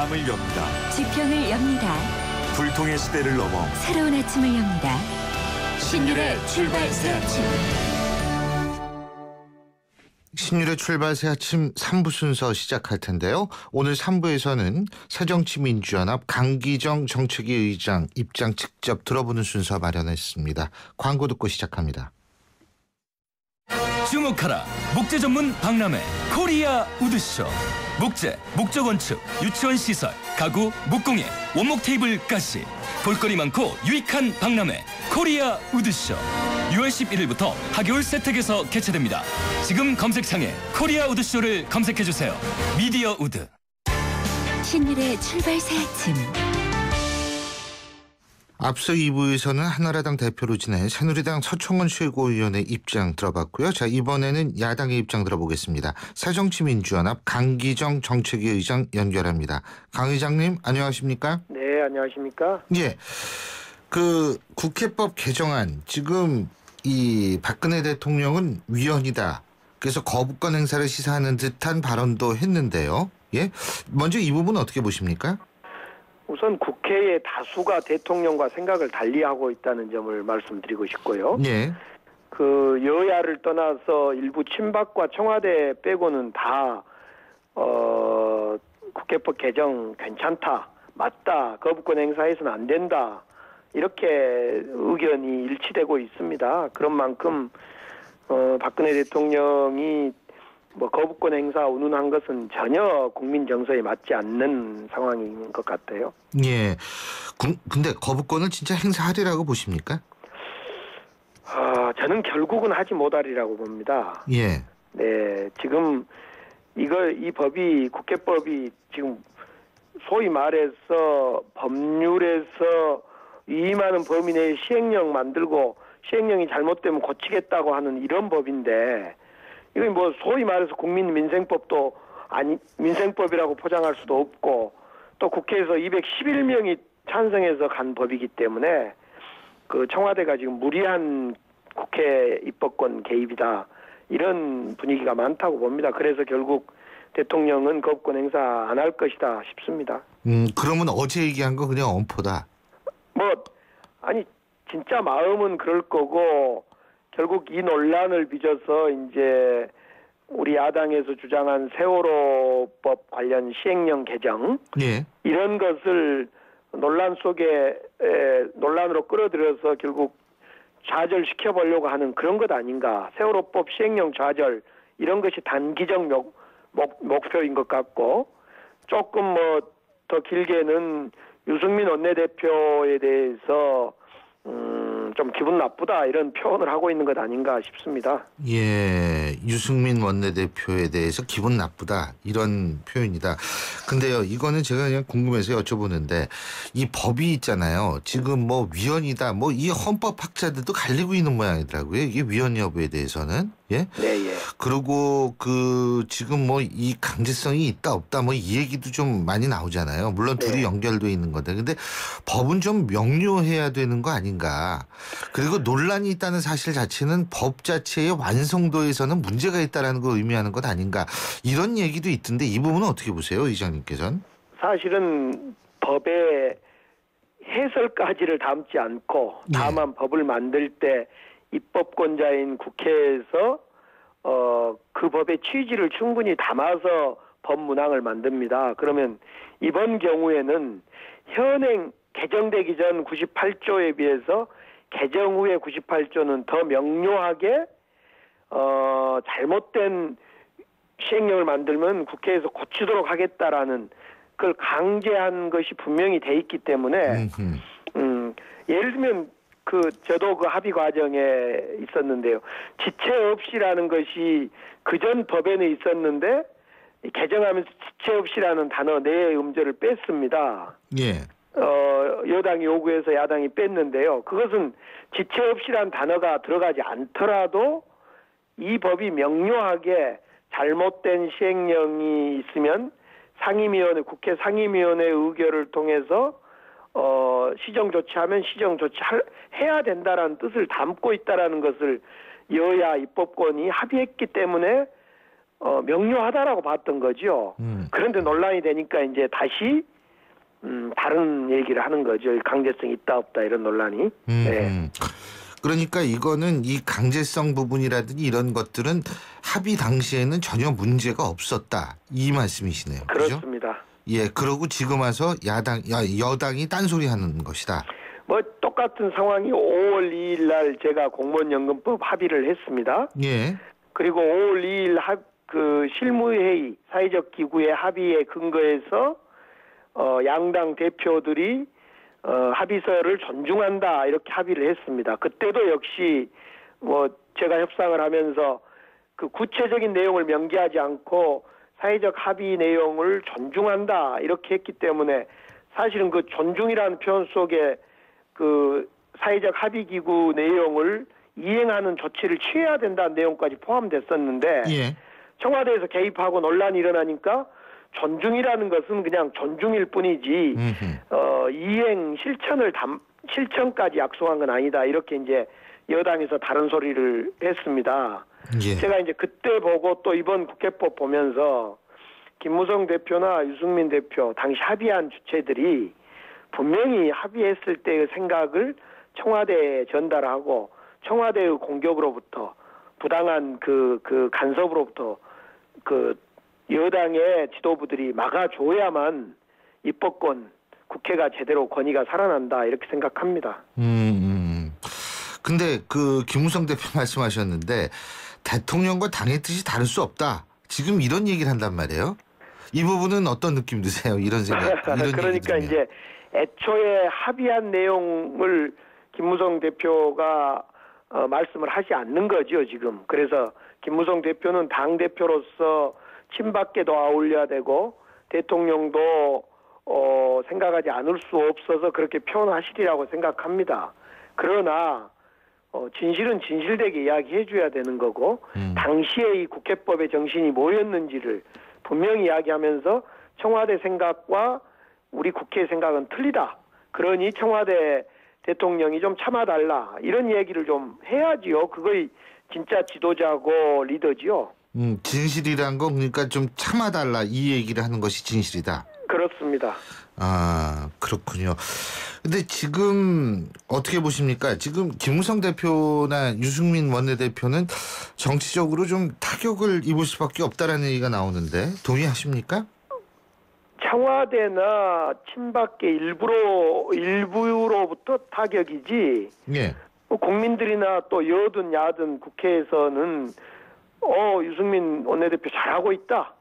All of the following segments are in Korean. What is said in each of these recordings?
마음을 엽니다. 지평을 엽니다. 불통의 시대를 넘어 새로운 아침을 엽니다. 신율의 출발 새 아침. 신율의 출발 새 아침 3부 순서 시작할 텐데요. 오늘 3부에서는 새정치민주연합 강기정 정책위 의장 입장 직접 들어보는 순서 마련했습니다. 광고 듣고 시작합니다. 주목하라. 목재 전문 박람회 코리아 우드쇼. 목재, 목적 건축, 유치원 시설, 가구, 목공예, 원목 테이블까지 볼거리 많고 유익한 박람회 코리아 우드쇼. 6월 11일부터 하계울 세택에서 개최됩니다. 지금 검색창에 코리아 우드쇼를 검색해주세요. 미디어 우드. 신율의 출발 새 아침. 앞서 2부에서는 한나라당 대표로 지낸 새누리당 서청원 최고위원의 입장 들어봤고요. 자, 이번에는 야당의 입장 들어보겠습니다. 새정치민주연합 강기정 정책위 의장 연결합니다. 강 의장님 안녕하십니까? 네, 안녕하십니까? 예, 그 국회법 개정안 지금 이 박근혜 대통령은 위헌이다. 그래서 거부권 행사를 시사하는 듯한 발언도 했는데요. 예, 먼저 이 부분 어떻게 보십니까? 우선 국회의 다수가 대통령과 생각을 달리하고 있다는 점을 말씀드리고 싶고요. 예. 그 여야를 떠나서 일부 친박과 청와대 빼고는 다 국회법 개정 괜찮다, 맞다, 거부권 행사해서는 안 된다 이렇게 의견이 일치되고 있습니다. 그런 만큼 박근혜 대통령이 거부권 행사 운운한 것은 전혀 국민 정서에 맞지 않는 상황인 것 같아요. 예. 근데 거부권을 진짜 행사하리라고 보십니까? 저는 결국은 하지 못하리라고 봅니다. 예. 네, 지금 이 법이 국회법이 지금 소위 말해서 법률에서 위임하는 범위 내에 시행령 만들고 시행령이 잘못되면 고치겠다고 하는 이런 법인데. 이건 소위 말해서 국민 민생법도 아니 민생법이라고 포장할 수도 없고 또 국회에서 211명이 찬성해서 간 법이기 때문에 그 청와대가 지금 무리한 국회 입법권 개입이다 이런 분위기가 많다고 봅니다. 그래서 결국 대통령은 거부권 행사 안 할 것이다 싶습니다. 그러면 어제 얘기한 거 그냥 엄포다. 아니 진짜 마음은 그럴 거고. 결국 이 논란을 빚어서 이제 우리 야당에서 주장한 세월호법 관련 시행령 개정 예. 이런 것을 논란 속에 논란으로 끌어들여서 결국 좌절시켜 보려고 하는 그런 것 아닌가. 세월호법 시행령 좌절 이런 것이 단기적 목표인 것 같고 조금 더 길게는 유승민 원내대표에 대해서 좀 기분 나쁘다 이런 표현을 하고 있는 것 아닌가 싶습니다. 예, 유승민 원내대표에 대해서 기분 나쁘다 이런 표현이다. 근데요, 이거는 제가 그냥 궁금해서 여쭤보는데 이 법이 있잖아요. 지금 위헌이다, 이 헌법학자들도 갈리고 있는 모양이더라고요. 이게 위헌 여부에 대해서는. 예? 네, 예. 그리고 지금 이 강제성이 있다 없다 이 얘기도 좀 많이 나오잖아요. 물론 둘이 네. 연결돼 있는 건데, 근데 법은 좀 명료해야 되는 거 아닌가. 그리고 논란이 있다는 사실 자체는 법 자체의 완성도에서는 문제가 있다라는 걸 의미하는 것 아닌가. 이런 얘기도 있던데 이 부분은 어떻게 보세요, 의장님께서는? 사실은 법의 해설까지를 담지 않고 다만 법을 만들 때 입법권자인 국회에서 그 법의 취지를 충분히 담아서 법 문항을 만듭니다. 그러면 이번 경우에는 현행 개정되기 전 98조에 비해서 개정 후에 98조는 더 명료하게 잘못된 시행령을 만들면 국회에서 고치도록 하겠다라는 그걸 강제한 것이 분명히 돼 있기 때문에 예를 들면 저도 그 합의 과정에 있었는데요. 지체 없이라는 것이 그전 법에는 있었는데 개정하면서 지체 없이라는 단어 내 음절을 뺐습니다. 예. 여당이 요구해서 야당이 뺐는데요. 그것은 지체 없이라는 단어가 들어가지 않더라도 이 법이 명료하게 잘못된 시행령이 있으면 상임위원회, 국회 상임위원회 의결을 통해서 시정 조치하면 시정 조치해야 된다라는 뜻을 담고 있다라는 것을 여야 입법권이 합의했기 때문에 명료하다라고 봤던 거죠. 그런데 논란이 되니까 이제 다시 다른 얘기를 하는 거죠. 강제성이 있다 없다 이런 논란이. 네. 그러니까 이거는 이 강제성 부분이라든지 이런 것들은 합의 당시에는 전혀 문제가 없었다 이 말씀이시네요. 그렇습니다. 그죠? 예, 그러고 지금 와서 여당이 딴소리하는 것이다. 뭐 똑같은 상황이 5월 2일 날 제가 공무원연금법 합의를 했습니다. 예. 그리고 5월 2일 그 실무회의 사회적 기구의 합의에 근거해서 양당 대표들이 합의서를 존중한다 이렇게 합의를 했습니다. 그때도 역시 뭐 제가 협상을 하면서 그 구체적인 내용을 명기하지 않고 사회적 합의 내용을 존중한다 이렇게 했기 때문에 사실은 그 존중이라는 표현 속에 그 사회적 합의 기구 내용을 이행하는 조치를 취해야 된다는 내용까지 포함됐었는데 예. 청와대에서 개입하고 논란이 일어나니까 존중이라는 것은 그냥 존중일 뿐이지 이행 실천까지 약속한 건 아니다 이렇게 이제 여당에서 다른 소리를 했습니다. 예. 제가 이제 그때 보고 또 이번 국회법 보면서 김무성 대표나 유승민 대표 당시 합의한 주체들이 분명히 합의했을 때의 생각을 청와대에 전달하고 청와대의 공격으로부터 부당한 그 간섭으로부터 그 여당의 지도부들이 막아줘야만 입법권 국회가 제대로 권위가 살아난다 이렇게 생각합니다. 근데 그 김무성 대표 말씀하셨는데 대통령과 당의 뜻이 다를 수 없다. 지금 이런 얘기를 한단 말이에요. 이 부분은 어떤 느낌 드세요? 이런 생각. 이런 그러니까 이제 애초에 합의한 내용을 김무성 대표가 말씀을 하지 않는 거죠 지금. 그래서 김무성 대표는 당 대표로서 친박계도 아울려야 되고 대통령도 생각하지 않을 수 없어서 그렇게 표현하시리라고 생각합니다. 그러나 진실은 진실되게 이야기해 줘야 되는 거고 당시에 이 국회법의 정신이 뭐였는지를 분명히 이야기하면서 청와대 생각과 우리 국회의 생각은 틀리다. 그러니 청와대 대통령이 좀 참아달라. 이런 얘기를 좀 해야지요. 그거이 진짜 지도자고 리더지요. 진실이란 건 그러니까 좀 참아달라 이 얘기를 하는 것이 진실이다. 그렇습니다. 아, 그렇군요. 근데 지금 어떻게 보십니까? 지금 김무성 대표나 유승민 원내대표는 정치적으로 좀 타격을 입을 수밖에 없다라는 얘기가 나오는데 동의하십니까? 청와대나 친박계 일부로부터 타격이지. 예. 국민들이나 또 여든 야든 국회에서는 유승민 원내대표 잘하고 있다.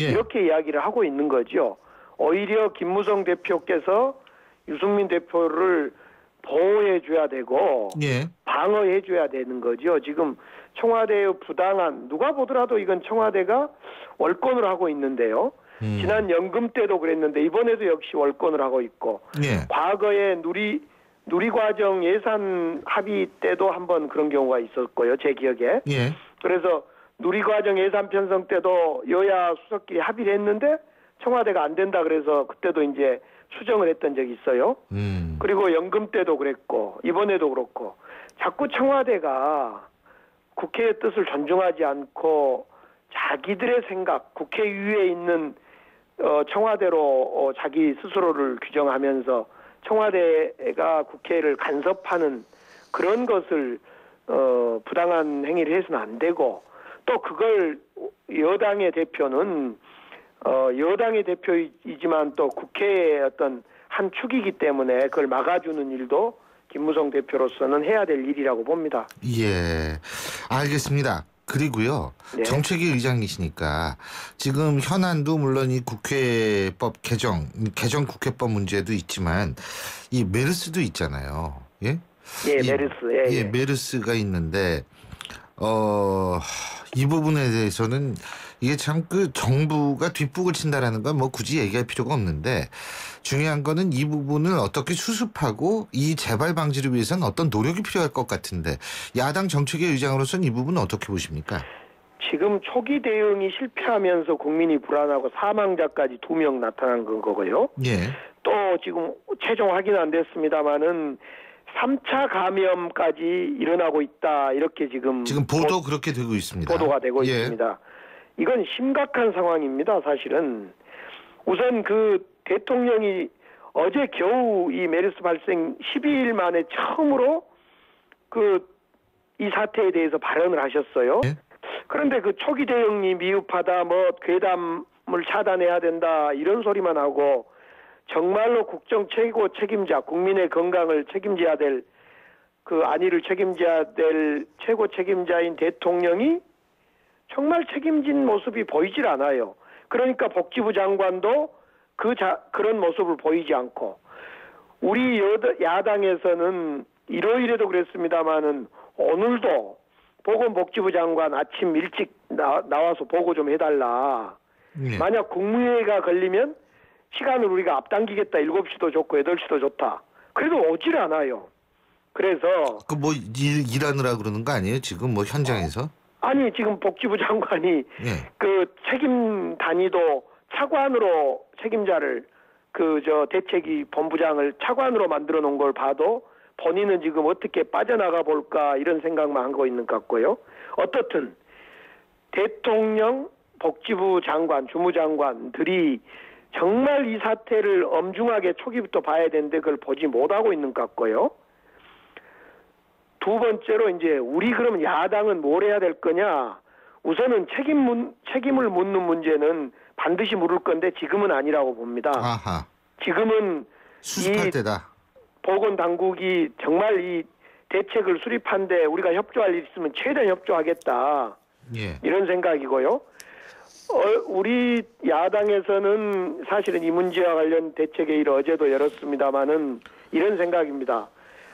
예. 이렇게 이야기를 하고 있는 거죠. 오히려 김무성 대표께서 유승민 대표를 보호해 줘야 되고 예. 방어해 줘야 되는 거죠. 지금 청와대의 부당한 누가 보더라도 이건 청와대가 월권을 하고 있는데요. 지난 연금 때도 그랬는데 이번에도 역시 월권을 하고 있고 예. 과거에 누리과정 예산 합의 때도 한번 그런 경우가 있었고요. 제 기억에. 예. 그래서 누리과정 예산 편성 때도 여야 수석끼리 합의를 했는데 청와대가 안 된다 그래서 그때도 이제 수정을 했던 적이 있어요. 그리고 연금 때도 그랬고 이번에도 그렇고 자꾸 청와대가 국회의 뜻을 존중하지 않고 자기들의 생각, 국회 위에 있는 청와대로 자기 스스로를 규정하면서 청와대가 국회를 간섭하는 그런 것을 부당한 행위를 해서는 안 되고 또 그걸 여당의 대표는 여당의 대표이지만 또 국회의 어떤 한 축이기 때문에 그걸 막아주는 일도 김무성 대표로서는 해야 될 일이라고 봅니다. 예, 알겠습니다. 그리고요, 네. 정책위 의장이시니까 지금 현안도 물론 이 국회법 개정 국회법 문제도 있지만 이 메르스도 있잖아요. 예? 예, 메르스. 예, 메르스가 있는데 이 부분에 대해서는 이게 참 그 정부가 뒷북을 친다라는 건 뭐 굳이 얘기할 필요가 없는데 중요한 거는 이 부분을 어떻게 수습하고 이 재발 방지를 위해서는 어떤 노력이 필요할 것 같은데 야당 정책위 의장으로서는 이 부분은 어떻게 보십니까? 지금 초기 대응이 실패하면서 국민이 불안하고 사망자까지 2명 나타난 거고요. 예. 또 지금 최종 확인 안 됐습니다마는 3차 감염까지 일어나고 있다. 이렇게 지금 보도 그렇게 되고 있습니다. 보도가 되고 예. 있습니다. 이건 심각한 상황입니다. 사실은 우선 그 대통령이 어제 겨우 이 메르스 발생 12일 만에 처음으로 이 사태에 대해서 발언을 하셨어요. 예? 그런데 그 초기 대응이 미흡하다, 뭐 괴담을 차단해야 된다 이런 소리만 하고 정말로 국정 최고 책임자, 국민의 건강을 책임져야 될 안위를 책임져야 될 최고 책임자인 대통령이 정말 책임진 모습이 보이질 않아요. 그러니까 복지부 장관도 그런 모습을 보이지 않고 우리 야당에서는 일요일에도 그랬습니다마는 오늘도 보건복지부 장관 아침 일찍 나와서 보고 좀 해달라. 예. 만약 국무회의가 걸리면 시간을 우리가 앞당기겠다. 7시도 좋고 8시도 좋다. 그래도 오질 않아요. 그래서 그 뭐 일하느라 그러는 거 아니에요? 지금 뭐 현장에서? 아니 지금 복지부 장관이 예. 그 책임 단위도 차관으로 책임자를 대책위 본부장을 차관으로 만들어 놓은 걸 봐도 본인은 지금 어떻게 빠져나가 볼까 이런 생각만 하고 있는 것 같고요. 어떻든 대통령, 복지부 장관, 주무장관들이 정말 이 사태를 엄중하게 초기부터 봐야 되는데 그걸 보지 못하고 있는 것 같고요. 두 번째로 이제 우리 그러면 야당은 뭘 해야 될 거냐? 우선은 책임을 묻는 문제는 반드시 물을 건데 지금은 아니라고 봅니다. 아하. 지금은 수습할 때다. 보건당국이 정말 이 대책을 수립한데 우리가 협조할 일 있으면 최대한 협조하겠다. 예. 이런 생각이고요. 우리 야당에서는 사실은 이 문제와 관련 대책회의를 어제도 열었습니다마는 이런 생각입니다.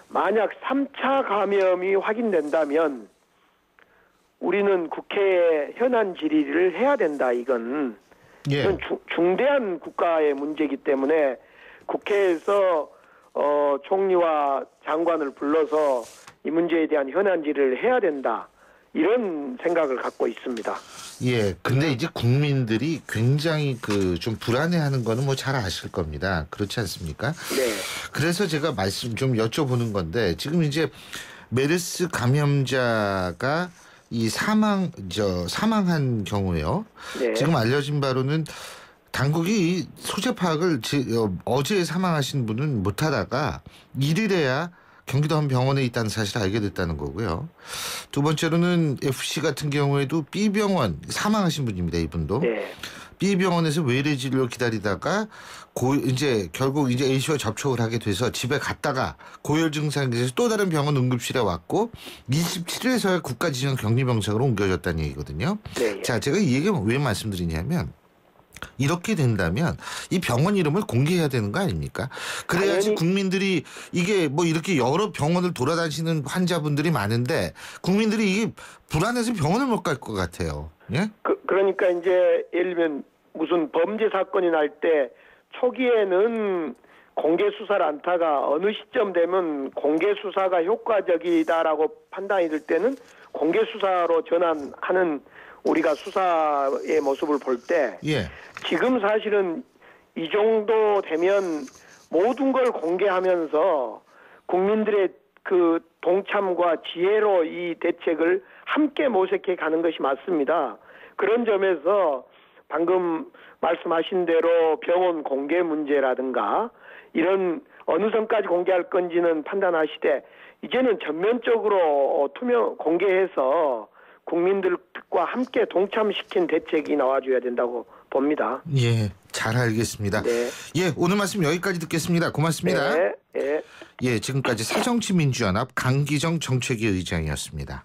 만약 3차 감염이 확인된다면 우리는 국회에 현안 질의를 해야 된다. 이건 중대한 국가의 문제이기 때문에 국회에서 총리와 장관을 불러서 이 문제에 대한 현안 질의를 해야 된다. 이런 생각을 갖고 있습니다. 예. 근데 이제 국민들이 굉장히 좀 불안해하는 거는 뭐 잘 아실 겁니다. 그렇지 않습니까? 네. 그래서 제가 말씀 좀 여쭤보는 건데 지금 이제 메르스 감염자가 사망한 경우에요. 네. 지금 알려진 바로는 당국이 소재 파악을 어제 사망하신 분은 못하다가 1일에야 경기도 한 병원에 있다는 사실을 알게 됐다는 거고요. 두 번째로는 FC 같은 경우에도 B병원 사망하신 분입니다. 이분도. 네. B병원에서 외래 진료 기다리다가 결국 A씨와 접촉을 하게 돼서 집에 갔다가 고열 증상이 있어서 또 다른 병원 응급실에 왔고 27일에서야 국가지정 격리병상으로 옮겨졌다는 얘기거든요. 네. 자, 제가 이 얘기를 왜 말씀드리냐면 이렇게 된다면 이 병원 이름을 공개해야 되는 거 아닙니까? 그래야지 국민들이 이게 뭐 이렇게 여러 병원을 돌아다니시는 환자분들이 많은데 국민들이 이게 불안해서 병원을 못 갈 것 같아요. 예? 그러니까 이제 예를 들면 무슨 범죄 사건이 날 때 초기에는 공개 수사를 않다가 어느 시점 되면 공개 수사가 효과적이다라고 판단이 들 때는 공개 수사로 전환하는 우리가 수사의 모습을 볼 때 지금 사실은 이 정도 되면 모든 걸 공개하면서 국민들의 동참과 지혜로 이 대책을 함께 모색해 가는 것이 맞습니다. 그런 점에서 방금 말씀하신 대로 병원 공개 문제라든가 이런 어느 선까지 공개할 건지는 판단하시되 이제는 전면적으로 공개해서 국민들과 함께 동참시킨 대책이 나와줘야 된다고 봅니다. 예, 잘 알겠습니다. 네. 예, 오늘 말씀 여기까지 듣겠습니다. 고맙습니다. 네. 네. 예, 지금까지 새정치민주연합 강기정 정책위 의장이었습니다.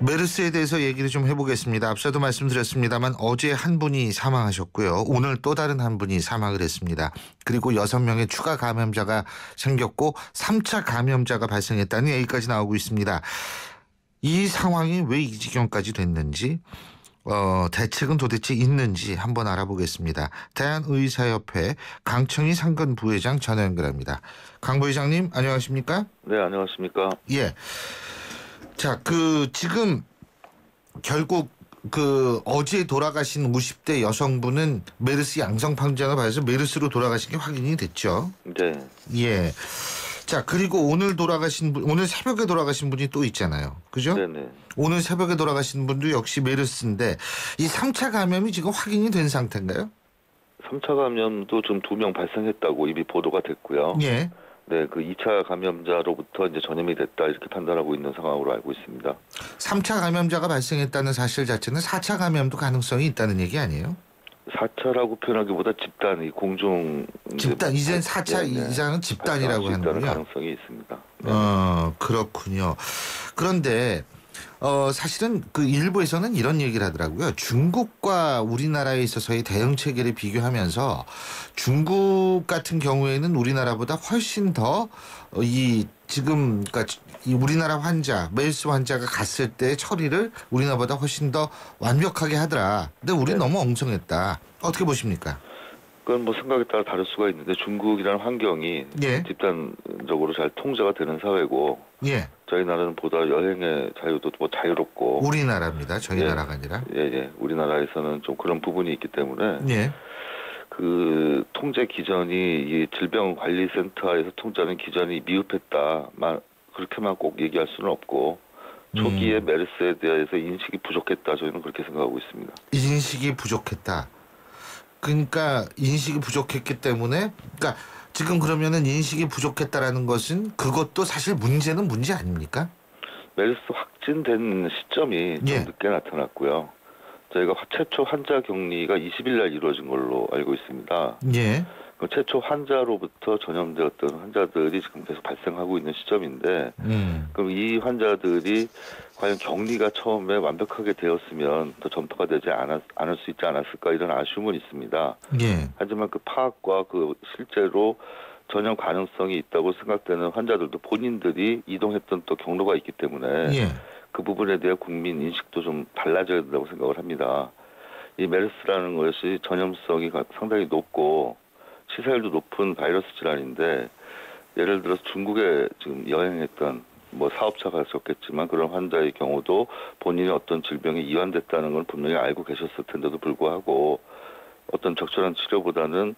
메르스에 대해서 얘기를 좀 해보겠습니다. 앞서도 말씀드렸습니다만 어제 한 분이 사망하셨고요. 오늘 또 다른 한 분이 사망을 했습니다. 그리고 6명의 추가 감염자가 생겼고 3차 감염자가 발생했다는 얘기까지 나오고 있습니다. 이 상황이 왜 이 지경까지 됐는지 대책은 도대체 있는지 한번 알아보겠습니다. 대한의사협회 강청희 상근 부회장 전화 연결합니다. 강 부회장님 안녕하십니까? 네, 안녕하십니까? 예. 자, 지금 결국 어제 돌아가신 50대 여성분은 메르스 양성 판정을 받아서 메르스로 돌아가신 게 확인이 됐죠. 네. 예. 자, 그리고 오늘 돌아가신 분, 오늘 새벽에 돌아가신 분이 또 있잖아요. 그죠? 네네. 오늘 새벽에 돌아가신 분도 역시 메르스인데 이 3차 감염이 지금 확인이 된 상태인가요? 3차 감염도 좀 2명 발생했다고 이미 보도가 됐고요. 예. 네, 그 2차 감염자로부터 이제 전염이 됐다 이렇게 판단하고 있는 상황으로 알고 있습니다. 3차 감염자가 발생했다는 사실 자체는 4차 감염도 가능성이 있다는 얘기 아니에요? 4차라고 표현하기보다 집단이 공중 집단, 이젠 4차 이상은 집단이라고 하는 하는군요. 가능성이 있습니다. 네. 그렇군요. 그런데 사실은 그 일부에서는 이런 얘기를 하더라고요. 중국과 우리나라에 있어서의 대응 체계를 비교하면서 중국 같은 경우에는 우리나라보다 훨씬 더 지금 그러니까 이 우리나라 환자, 메르스 환자가 갔을 때 처리를 우리나라보다 훨씬 더 완벽하게 하더라. 근데 우리는 너무 엉성했다. 어떻게 보십니까? 그건 뭐 생각에 따라 다를 수가 있는데 중국이라는 환경이 예. 집단적으로 잘 통제가 되는 사회고 예. 저희 나라는 보다 여행의 자유도 뭐 자유롭고 우리나라입니다. 저희 예. 나라가 아니라. 예. 우리나라에서는 좀 그런 부분이 있기 때문에 예. 그 통제 기전이 이 질병관리센터에서 통제하는 기전이 미흡했다만 그렇게만 꼭 얘기할 수는 없고 초기에 메르스에 대해서 인식이 부족했다 저희는 그렇게 생각하고 있습니다. 인식이 부족했다. 그러니까 인식이 부족했기 때문에 그러니까 지금 그러면은 인식이 부족했다라는 것은 그것도 사실 문제는 문제 아닙니까? 메르스 확진된 시점이 좀 예. 늦게 나타났고요. 저희가 최초 환자 격리가 20일 날 이루어진 걸로 알고 있습니다. 예. 그 최초 환자로부터 전염되었던 환자들이 지금 계속 발생하고 있는 시점인데 그럼 이 환자들이 과연 격리가 처음에 완벽하게 되었으면 더 전파가 되지 않을 수 있지 않았을까 이런 아쉬움은 있습니다. 예. 하지만 그 파악과 그 실제로 전염 가능성이 있다고 생각되는 환자들도 본인들이 이동했던 또 경로가 있기 때문에 예. 그 부분에 대해 국민 인식도 좀 달라져야 된다고 생각을 합니다. 이 메르스라는 것이 전염성이 상당히 높고 치사율도 높은 바이러스 질환인데 예를 들어서 중국에 지금 여행했던 뭐 사업자가 있었겠지만 그런 환자의 경우도 본인이 어떤 질병에 이완됐다는 걸 분명히 알고 계셨을 텐데도 불구하고 어떤 적절한 치료보다는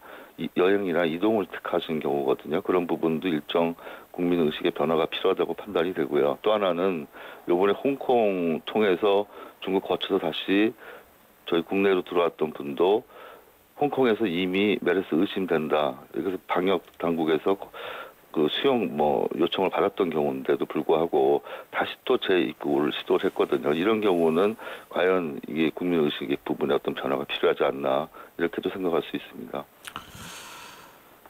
여행이나 이동을 택하신 경우거든요. 그런 부분도 일정 국민 의식의 변화가 필요하다고 판단이 되고요. 또 하나는 이번에 홍콩 통해서 중국 거쳐서 다시 저희 국내로 들어왔던 분도 홍콩에서 이미 메르스 의심된다. 그래서 방역 당국에서 그 수용 요청을 받았던 경우인데도 불구하고 다시 또 재입국을 시도를 했거든요. 이런 경우는 과연 이게 국민 의식의 부분에 어떤 변화가 필요하지 않나 이렇게도 생각할 수 있습니다.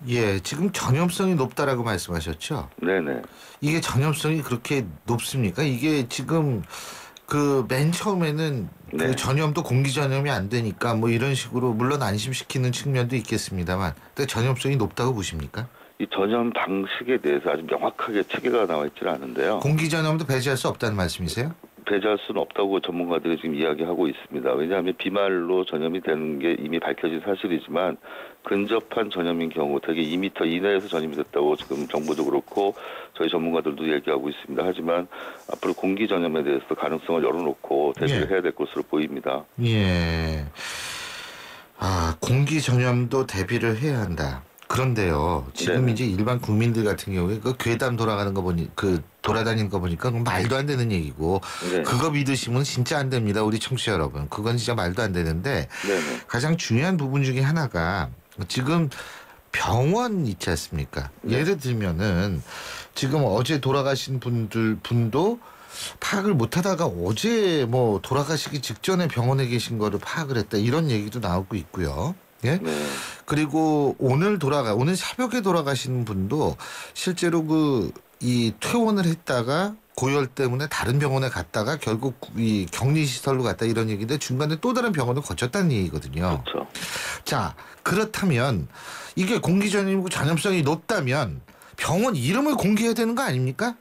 예, 지금 전염성이 높다라고 말씀하셨죠? 네네. 이게 전염성이 그렇게 높습니까? 이게 지금 그 맨 처음에는 네. 그 전염도 공기 전염이 안 되니까 뭐 이런 식으로 물론 안심시키는 측면도 있겠습니다만, 근데 전염성이 높다고 보십니까? 이 전염 방식에 대해서 아주 명확하게 체계가 나와 있지는 않은데요. 공기 전염도 배제할 수 없다는 말씀이세요? 배제할 수는 없다고 전문가들이 지금 이야기하고 있습니다. 왜냐하면 비말로 전염이 되는 게 이미 밝혀진 사실이지만 근접한 전염인 경우 대개 2m 이내에서 전염이 됐다고 지금 정부도 그렇고 저희 전문가들도 얘기하고 있습니다. 하지만 앞으로 공기 전염에 대해서 가능성을 열어놓고 대비를 해야 될 것으로 보입니다. 예. 아, 공기 전염도 대비를 해야 한다. 그런데요, 지금 네네. 이제 일반 국민들 같은 경우에 그 괴담 돌아가는 거 돌아다니는 거 보니까 그건 말도 안 되는 얘기고, 네. 그거 믿으시면 진짜 안 됩니다. 우리 청취자 여러분. 그건 진짜 말도 안 되는데, 네네. 가장 중요한 부분 중에 하나가 지금 병원 있지 않습니까? 네. 예를 들면은 지금 어제 돌아가신 분도 파악을 못 하다가 어제 뭐 돌아가시기 직전에 병원에 계신 거를 파악을 했다. 이런 얘기도 나오고 있고요. 예? 네. 그리고 오늘 새벽에 돌아가신 분도 실제로 이 퇴원을 했다가 고열 때문에 다른 병원에 갔다가 결국 이 격리시설로 갔다 이런 얘기인데 중간에 또 다른 병원을 거쳤다는 얘기거든요. 그렇죠. 자, 그렇다면 이게 공기전염이고 전염성이 높다면 병원 이름을 공개해야 되는 거 아닙니까?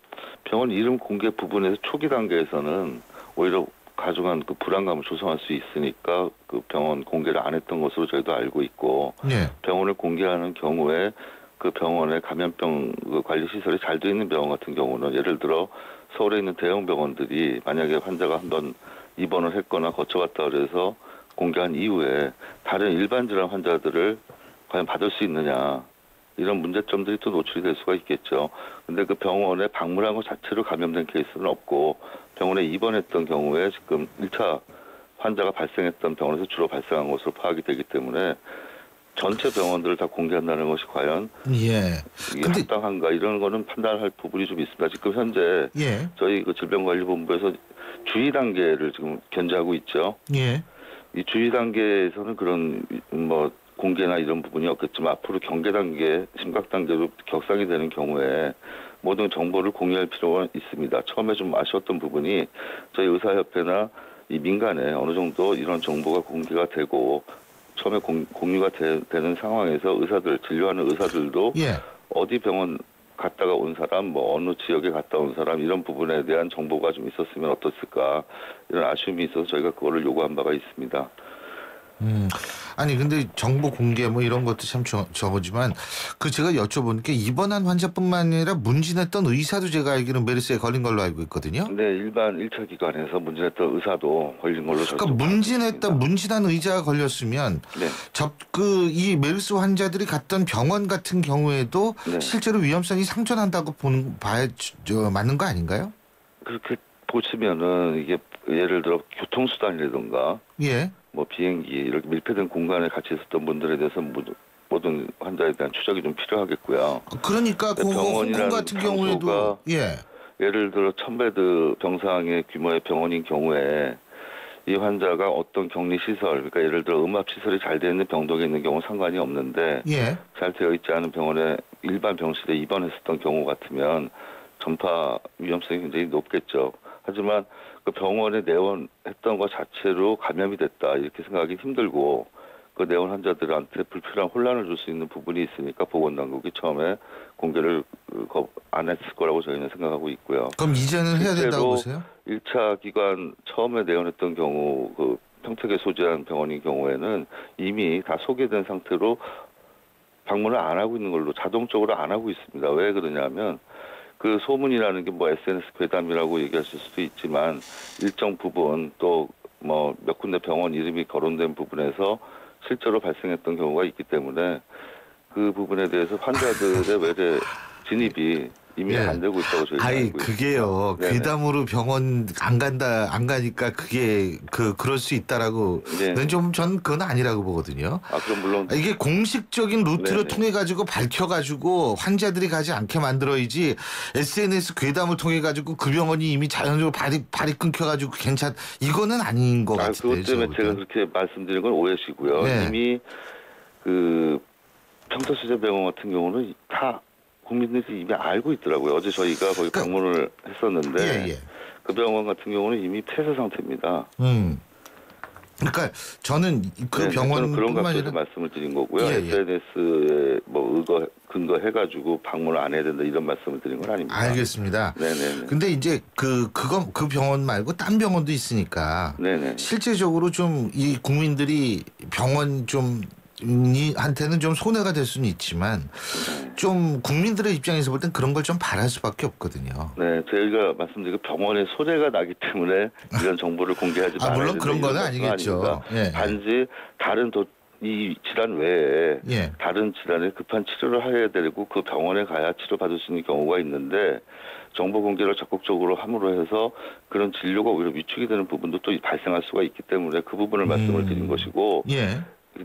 병원 이름 공개 부분에서 초기 단계에서는 오히려 가중한 그 불안감을 조성할 수 있으니까 그 병원 공개를 안 했던 것으로 저희도 알고 있고 네. 병원을 공개하는 경우에 그 병원의 감염병 그 관리 시설이 잘 돼 있는 병원 같은 경우는 예를 들어 서울에 있는 대형 병원들이 만약에 환자가 한번 입원을 했거나 거쳐갔다 그래서 공개한 이후에 다른 일반 질환 환자들을 과연 받을 수 있느냐 이런 문제점들이 또 노출이 될 수가 있겠죠. 근데 그 병원에 방문한 것 자체로 감염된 케이스는 없고 병원에 입원했던 경우에 지금 1차 환자가 발생했던 병원에서 주로 발생한 것으로 파악이 되기 때문에 전체 병원들을 다 공개한다는 것이 과연 예. 이게 근데 합당한가 이런 거는 판단할 부분이 좀 있습니다. 지금 현재 예. 저희 그 질병관리본부에서 주의 단계를 지금 견제하고 있죠. 예. 이 주의 단계에서는 그런 뭐 공개나 이런 부분이 없겠지만 앞으로 경계 단계, 심각 단계로 격상이 되는 경우에 모든 정보를 공유할 필요가 있습니다. 처음에 좀 아쉬웠던 부분이 저희 의사협회나 이 민간에 어느 정도 이런 정보가 공개가 되고 처음에 공유가 되는 상황에서 의사들, 진료하는 의사들도 예. 어디 병원 갔다가 온 사람, 뭐 어느 지역에 갔다 온 사람 이런 부분에 대한 정보가 좀 있었으면 어떻을까 이런 아쉬움이 있어서 저희가 그거를 요구한 바가 있습니다. 아니 근데 정보 공개 뭐 이런 것도 참 저거지만 그 제가 여쭤본 게 입원한 환자뿐만 아니라 문진했던 의사도 제가 알기로는 메르스에 걸린 걸로 알고 있거든요. 네, 일반 1차 기관에서 문진했던 의사도 걸린 걸로 그러니까 문진한 의자가 걸렸으면 네. 이 메르스 환자들이 갔던 병원 같은 경우에도 네. 실제로 위험성이 상존한다고 맞는 거 아닌가요? 그렇게 보시면은 이게 예를 들어 교통수단이라든가 예. 뭐 비행기 이렇게 밀폐된 공간에 같이 있었던 분들에 대해서 모든 환자에 대한 추적이 좀 필요하겠고요. 그러니까 그 홍콩 같은 경우에도 예. 예를 들어 1000베드 병상의 규모의 병원인 경우에 이 환자가 어떤 격리 시설, 그러니까 예를 들어 음압 시설이 잘 되어 있는 병동에 있는 경우 상관이 없는데 예. 잘 되어 있지 않은 병원에 일반 병실에 입원했었던 경우 같으면 전파 위험성이 굉장히 높겠죠. 하지만 그 병원에 내원했던 것 자체로 감염이 됐다 이렇게 생각하기 힘들고 그 내원 환자들한테 불필요한 혼란을 줄 수 있는 부분이 있으니까 보건당국이 처음에 공개를 안 했을 거라고 저희는 생각하고 있고요. 그럼 이제는 해야 된다고 보세요? 1차 기관 처음에 내원했던 경우 그 평택에 소재한 병원인 경우에는 이미 다 소개된 상태로 방문을 안 하고 있는 걸로 자동적으로 안 하고 있습니다. 왜 그러냐면 그 소문이라는 게 뭐 SNS 괴담이라고 얘기하실 수도 있지만 일정 부분 또 뭐 몇 군데 병원 이름이 거론된 부분에서 실제로 발생했던 경우가 있기 때문에 그 부분에 대해서 환자들의 외래 진입이 이미 예. 안 되고 있다고 저희가 아니 알고 그게요. 네네. 괴담으로 병원 안 가니까 그게 그럴 수 있다라고 네네. 전 그건 아니라고 보거든요. 그럼 물론 이게 공식적인 루트를 네네. 통해 가지고 밝혀 가지고 환자들이 가지 않게 만들어야지 SNS 괴담을 통해 가지고 그 병원이 이미 자연적으로 발이 끊겨 가지고 이거는 아닌 것 같아요. 그것 때문에 제가 그렇게 말씀드린 건 오해시고요. 네. 이미 그 평택수제병원 같은 경우는 다 국민들이 이미 알고 있더라고요. 어제 저희가 거기 방문을 했었는데 예. 그 병원 같은 경우는 이미 폐쇄 상태입니다. 그러니까 저는 그 저는 그런 병원뿐만 각도에서 아니라 말씀을 드린 거고요. 예. SNS에 뭐 근거해가지고 방문을 안 해야 된다 이런 말씀을 드린 건 아닙니다. 알겠습니다. 네네네. 근데 이제 그 병원 말고 딴 병원도 있으니까 네네. 실제적으로 좀 이 국민들이 병원 한테는 좀 손해가 될 수는 있지만 좀 국민들의 입장에서 볼 땐 그런 걸 좀 바랄 수밖에 없거든요. 네, 저희가 말씀드린 병원에 소재가 나기 때문에 이런 정보를 공개하지 말아야 물론 그런 건 이런 아니겠죠. 예. 단지 다른 이 질환 외에 예. 다른 질환에 급한 치료를 해야 되고 그 병원에 가야 치료받을 수 있는 경우가 있는데 정보 공개를 적극적으로 함으로 해서 그런 진료가 오히려 위축이 되는 부분도 또 발생할 수가 있기 때문에 그 부분을 말씀을 드린 것이고 예.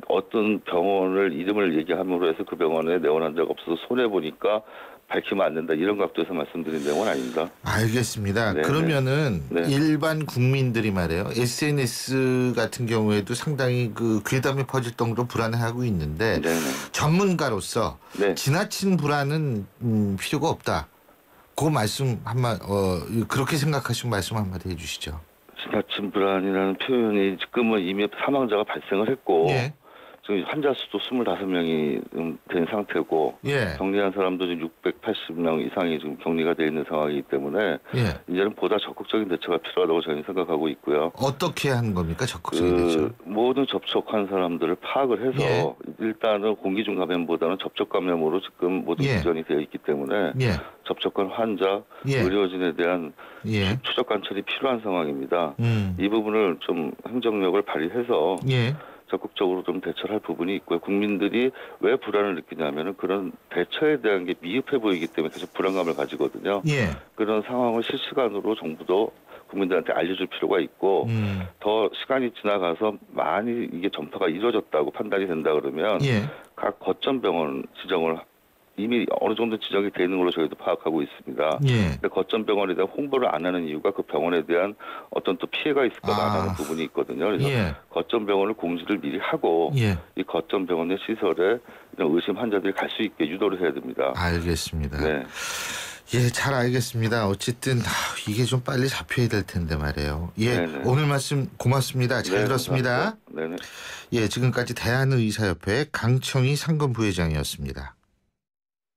어떤 병원을 이름을 얘기함으로 해서 그 병원에 내원한 적 없어서 손해보니까 밝히면 안 된다 이런 각도에서 말씀드린 내용은 아닙니다. 알겠습니다. 네, 그러면은 네. 일반 국민들이 말이에요. SNS 같은 경우에도 상당히 그 괴담이 퍼질 정도로 불안해하고 있는데 네네. 전문가로서 네. 지나친 불안은 필요가 없다. 그 말씀 그렇게 생각하시고 말씀 한마디 해주시죠. 지나친 불안이라는 표현이 지금은 이미 사망자가 발생을 했고 예. 지금 환자 수도 25명이 된 상태고 예. 격리한 사람도 지금 680명 이상이 지금 격리가 돼 있는 상황이기 때문에 예. 이제는 보다 적극적인 대처가 필요하다고 저희는 생각하고 있고요. 어떻게 하는 겁니까? 적극적인 대처. 모든 접촉한 사람들을 파악을 해서 예. 일단은 공기중 감염보다는 접촉 감염으로 지금 모든 예. 기전이 되어 있기 때문에 예. 접촉한 환자, 예. 의료진에 대한 예. 추적 관찰이 필요한 상황입니다. 음. 이 부분을 좀 행정력을 발휘해서 예. 적극적으로 좀 대처를 할 부분이 있고요. 국민들이 왜 불안을 느끼냐면은 그런 대처에 대한 게 미흡해 보이기 때문에 계속 불안감을 가지거든요. 예. 그런 상황을 실시간으로 정부도 국민들한테 알려줄 필요가 있고 더 시간이 지나가서 많이 이게 전파가 이루어졌다고 판단이 된다 그러면 예. 각 거점 병원 지정을 이미 어느 정도 지정이 되는 걸로 저희도 파악하고 있습니다. 예. 근데 거점 병원에 대한 홍보를 안 하는 이유가 그 병원에 대한 어떤 또 피해가 있을까 봐 안 하는 부분이 있거든요. 그래서 예. 거점 병원을 공지를 미리 하고 예. 이 거점 병원의 시설에 이런 의심 환자들이 갈 수 있게 유도를 해야 됩니다. 알겠습니다. 네. 예, 잘 알겠습니다. 어쨌든 이게 좀 빨리 잡혀야 될 텐데 말이에요. 예, 네네. 오늘 말씀 고맙습니다. 잘 네, 들었습니다. 네네. 예, 지금까지 대한의사협회 강청희 상근 부회장이었습니다.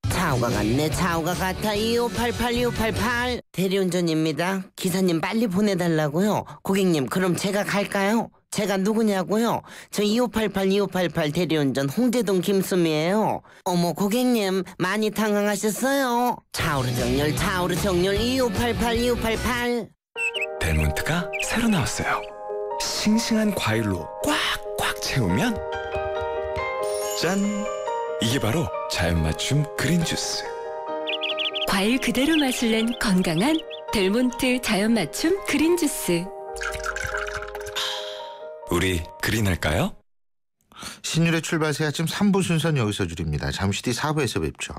차오가 같네. 차오가 같아. 2588 대리운전입니다. 기사님 빨리 보내달라고요. 고객님 그럼 제가 갈까요? 제가 누구냐고요? 저 2588 대리운전 홍제동 김수미예요. 어머 고객님 많이 당황하셨어요. 차오르 정렬 2588 델몬트가 새로 나왔어요. 싱싱한 과일로 꽉꽉 채우면 짠! 이게 바로 자연 맞춤 그린 주스. 과일 그대로 맛을 낸 건강한 델몬트 자연 맞춤 그린 주스. 우리 그린할까요? 신율의 출발새 아침 3부 순서는 여기서 줄입니다. 잠시 뒤 4부에서 뵙죠.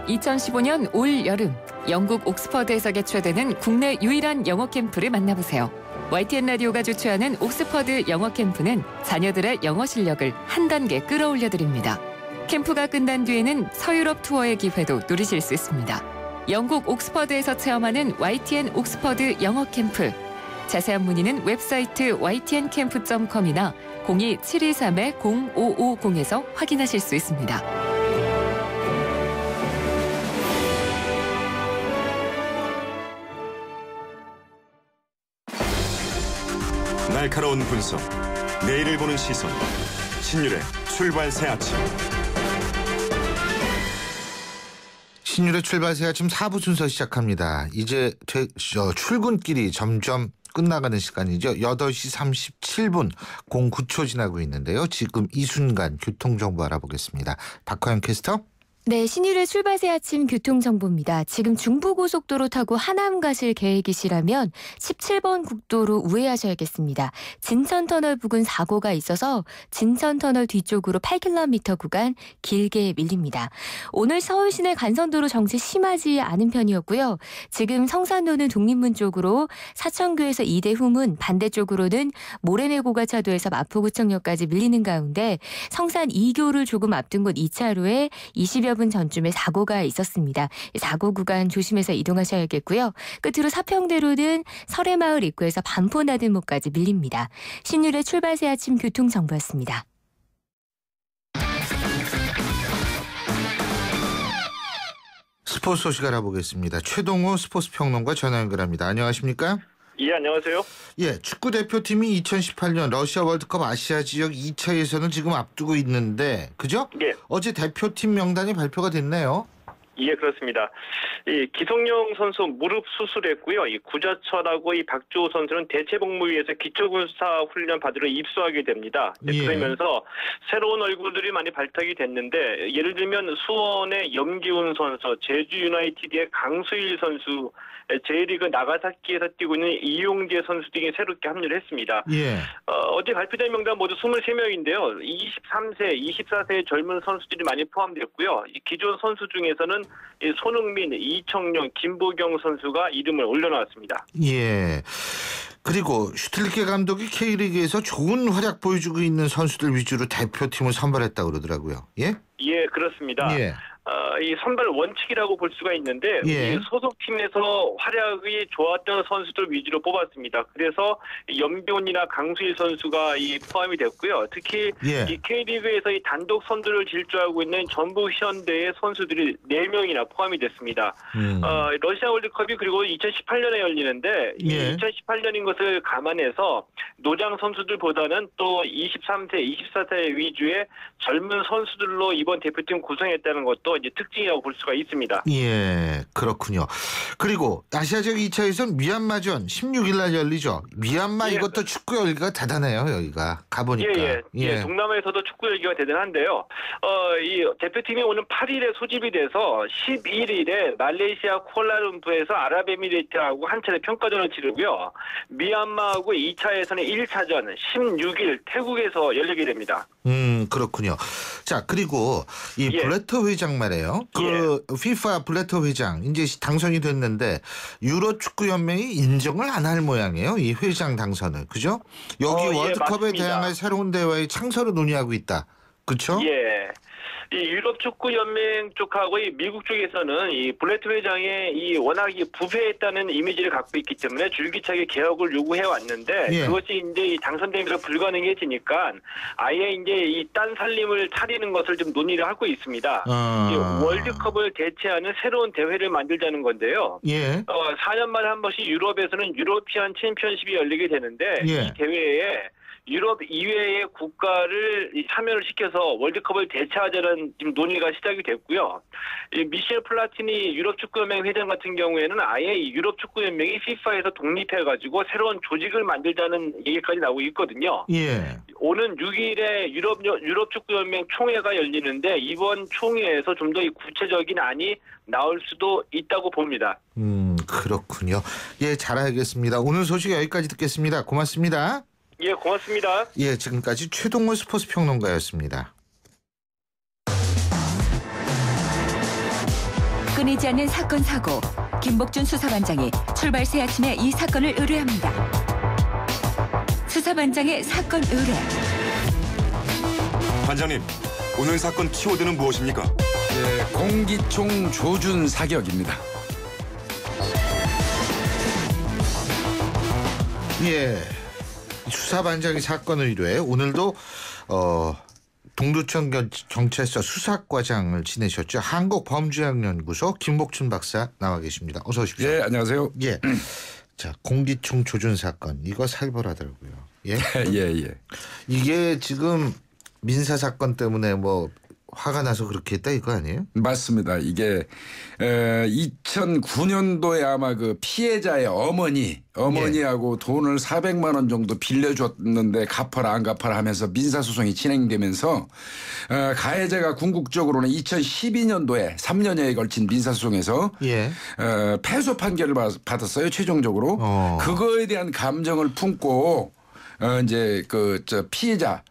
(2015년) 올 여름 영국 옥스퍼드에서 개최되는 국내 유일한 영어 캠프를 만나보세요. YTN 라디오가 주최하는 옥스퍼드 영어 캠프는 자녀들의 영어 실력을 한 단계 끌어올려 드립니다. 캠프가 끝난 뒤에는 서유럽 투어의 기회도 누리실 수 있습니다. 영국 옥스퍼드에서 체험하는 YTN 옥스퍼드 영어 캠프. 자세한 문의는 웹사이트 ytncamp.com이나 02-723-0550에서 확인하실 수 있습니다. 날카로운 분석, 내일을 보는 시선, 신율의 출발새 아침. 신율의 출발새 아침 4부 순서 시작합니다. 이제 출근길이 점점 끝나가는 시간이죠. 8시 37분 09초 지나고 있는데요. 지금 이 순간 교통정보 알아보겠습니다. 박화영 캐스터. 네, 신율의 출발새 아침 교통정보입니다. 지금 중부고속도로 타고 하남 가실 계획이시라면 17번 국도로 우회하셔야겠습니다. 진천터널 부근 사고가 있어서 진천터널 뒤쪽으로 8km 구간 길게 밀립니다. 오늘 서울 시내 간선도로 정체 심하지 않은 편이었고요. 지금 성산로는 독립문 쪽으로 사천교에서 이대후문, 반대쪽으로는 모래내고가 차도에서 마포구청역까지 밀리는 가운데 성산 2교를 조금 앞둔 곳 2차로에 20여 분 전쯤에 사고가 있었습니다. 사고 구간 조심해서 이동하셔야겠고요. 끝으로 사평대로는 설해마을 입구에서 반포나들목까지 밀립니다. 신율의 출발새 아침 교통정보였습니다. 스포츠 소식 알아보겠습니다. 최동호 스포츠평론가 전화 연결합니다. 안녕하십니까? 예, 안녕하세요. 예, 축구 대표팀이 2018년 러시아 월드컵 아시아 지역 2차 예선을 지금 앞두고 있는데, 그죠? 예. 어제 대표팀 명단이 발표가 됐네요. 예, 그렇습니다. 이 기성용 선수 무릎 수술했고요. 이 구자철하고 이 박주호 선수는 대체복무위에서 기초군사 훈련 받으러 입소하게 됩니다. 예. 그러면서 새로운 얼굴들이 많이 발탁이 됐는데, 예를 들면 수원의 염기훈 선수, 제주 유나이티드의 강수일 선수, J리그 나가사키에서 뛰고 있는 이용재 선수 등이 새롭게 합류를 했습니다. 예. 어제 발표된 명단 모두 23명인데요. 23세, 24세의 젊은 선수들이 많이 포함됐고요. 이 기존 선수 중에서는 손흥민, 이청용, 김보경 선수가 이름을 올려놨습니다. 예. 그리고 슈틸리케 감독이 K리그에서 좋은 활약 보여주고 있는 선수들 위주로 대표팀을 선발했다고 그러더라고요. 예? 예, 그렇습니다. 예. 이 선발 원칙이라고 볼 수가 있는데 예. 이 소속팀에서 활약이 좋았던 선수들 위주로 뽑았습니다. 그래서 염기훈이나 강수일 선수가 포함이 됐고요. 특히 예. 이 K리그에서 이 단독 선두를 질주하고 있는 전북 현대의 선수들이 4명이나 포함이 됐습니다. 러시아 월드컵이 그리고 2018년에 열리는데 예. 2018년인 것을 감안해서 노장 선수들보다는 또 23세, 24세 위주의 젊은 선수들로 이번 대표팀 구성했다는 것도 또 이제 특징이라고 볼 수가 있습니다. 예, 그렇군요. 그리고 아시아적 2차 예선 미얀마전 16일 날 열리죠. 미얀마 예. 이것도 축구 열기가 대단해요. 여기가 가보니까. 예. 동남아에서도 축구 열기가 대단한데요. 이 대표팀이 오는 8일에 소집이 돼서 11일에 말레이시아 쿠알라룸푸르에서 아랍에미리트하고 한 차례 평가전을 치르고요. 미얀마하고 2차 예선의 1차전 16일 태국에서 열리게 됩니다. 그렇군요. 자, 그리고 이 블래터 회장 말이에요. 그 FIFA 블래터 회장 이제 당선이 됐는데 유로 축구 연맹이 인정을 안 할 모양이에요. 이 회장 당선을. 그죠? 여기 월드컵에 맞습니다. 대항할 새로운 대회의 창설을 논의하고 있다. 그렇죠? 예. 이 유럽 축구 연맹 쪽하고 이 미국 쪽에서는 이 블래트 회장의 이 워낙 이 부패했다는 이미지를 갖고 있기 때문에 줄기차게 개혁을 요구해 왔는데 그것이 이제 이 당선되면서 불가능해지니까 아예 이제 이 딴 살림을 차리는 것을 좀 논의를 하고 있습니다. 월드컵을 대체하는 새로운 대회를 만들자는 건데요. 4년마다 한 번씩 유럽에서는 유로피안 챔피언십이 열리게 되는데 이 대회에 유럽 이외의 국가를 참여를 시켜서 월드컵을 대체하자는 지금 논의가 시작이 됐고요. 미셸 플라티니 유럽 축구연맹 회장 같은 경우에는 아예 이 유럽 축구연맹이 FIFA에서 독립해가지고 새로운 조직을 만들자는 얘기까지 나오고 있거든요. 오는 6일에 유럽 축구연맹 총회가 열리는데 이번 총회에서 좀 더 구체적인 안이 나올 수도 있다고 봅니다. 그렇군요. 예, 잘 알겠습니다. 오늘 소식 여기까지 듣겠습니다. 고맙습니다. 예, 고맙습니다. 예, 지금까지 최동호 스포츠 평론가였습니다. 끊이지 않는 사건 사고. 김복준 수사반장이 출발 새 아침에 이 사건을 의뢰합니다. 수사반장의 사건 의뢰. 반장님, 오늘 사건 키워드는 무엇입니까? 네, 공기총 조준 사격입니다. 예. 수사반장이 사건 의뢰 오늘도 동두천 경찰서 수사과장을 지내셨죠. 한국범죄학연구소 김복춘 박사 나와 계십니다. 어서 오십시오. 예, 안녕하세요. 예. 자, 공기총 조준 사건 이거 살벌하더라고요. 예. 예. 이게 지금 민사 사건 때문에 뭐 화가 나서 그렇게 했다 이거 아니에요? 맞습니다. 이게 2009년도에 아마 그 피해자의 어머니하고 돈을 400만 원 정도 빌려줬는데 갚아라 안 갚아라 하면서 민사소송이 진행되면서 가해자가 궁극적으로는 2012년도에 3년여에 걸친 민사소송에서 패소 판결을 받았어요. 최종적으로. 그거에 대한 감정을 품고 이제 피해자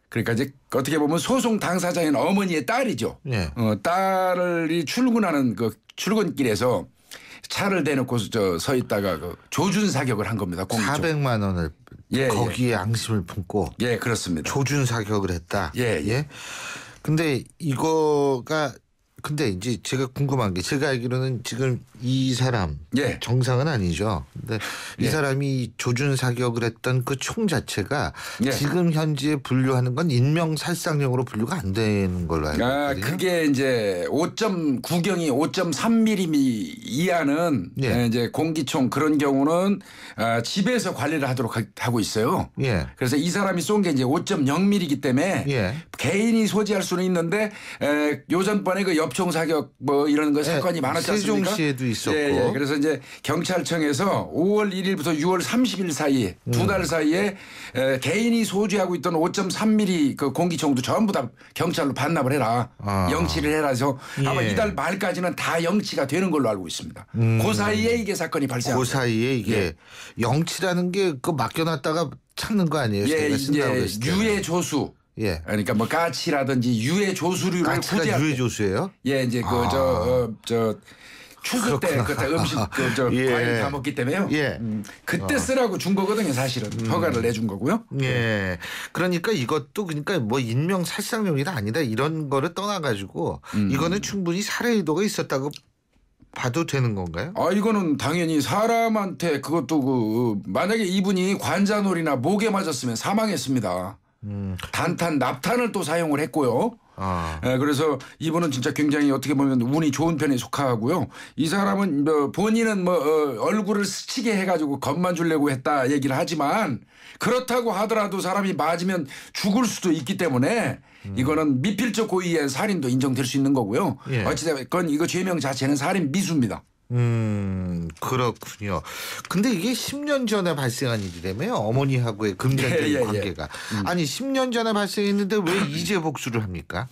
그러니까 이제 어떻게 보면 소송 당사자인 어머니의 딸이죠. 딸이 출근하는 그 출근길에서 차를 대놓고 서 있다가 그 조준 사격을 한 겁니다. 400만 원을 거기에 앙심을 품고. 예, 그렇습니다. 조준 사격을 했다. 예. 근데 근데 이제 제가 궁금한 게 제가 알기로는 지금 이 사람 정상은 아니죠. 근데 이 사람이 조준 사격을 했던 그 총 자체가 지금 현재 분류하는 건 인명살상용으로 분류가 안 되는 걸로 알고 있거든요. 그게 이제 5.9경이 5.3mm 이하는 이제 공기총 그런 경우는 집에서 관리를 하도록 하고 있어요. 그래서 이 사람이 쏜 게 이제 5.0mm이기 때문에 개인이 소지할 수는 있는데 요전번에 그 엽총 사격 뭐 이런 거 사건이 많았지 않습니까? 세종시에도 있었고. 그래서 이제 경찰청에서 5월 1일부터 6월 30일 사이 두 달 사이에 개인이 소지하고 있던 5.3mm 그 공기총도 전부 다 경찰로 반납을 해라. 영치를 해라 해서 아마 이달 말까지는 다 영치가 되는 걸로 알고 있습니다. 그 사이에 이게 사건이 발생한 그 사이에 이게 영치라는 게 그 맡겨놨다가 찾는 거 아니에요? 유해 조수. 그러니까 뭐 까치라든지 유해 조수류를 까치가 유해 조수예요? 이제 추수 때 그때 음식 과일 다 먹기 때문에요. 그때 쓰라고 준 거거든요, 사실은. 허가를 내준 거고요. 그러니까 이것도 그러니까 뭐 인명 살상용이다 아니다 이런 거를 떠나가지고 이거는 충분히 살해 의도가 있었다고 봐도 되는 건가요? 이거는 당연히 사람한테 그것도 만약에 이분이 관자놀이나 목에 맞았으면 사망했습니다. 단탄, 납탄을 또 사용을 했고요. 그래서 이분은 진짜 굉장히 어떻게 보면 운이 좋은 편에 속하고요. 이 사람은 뭐 본인은 얼굴을 스치게 해가지고 겁만 주려고 했다 얘기를 하지만 그렇다고 하더라도 사람이 맞으면 죽을 수도 있기 때문에 이거는 미필적 고의의 살인도 인정될 수 있는 거고요. 예. 어찌됐건 이거 죄명 자체는 살인 미수입니다. 그렇군요. 근데 이게 10년 전에 발생한 일이라며요. 어머니하고의 금전적인 관계가. 아니 10년 전에 발생했는데 왜 이제 복수를 합니까?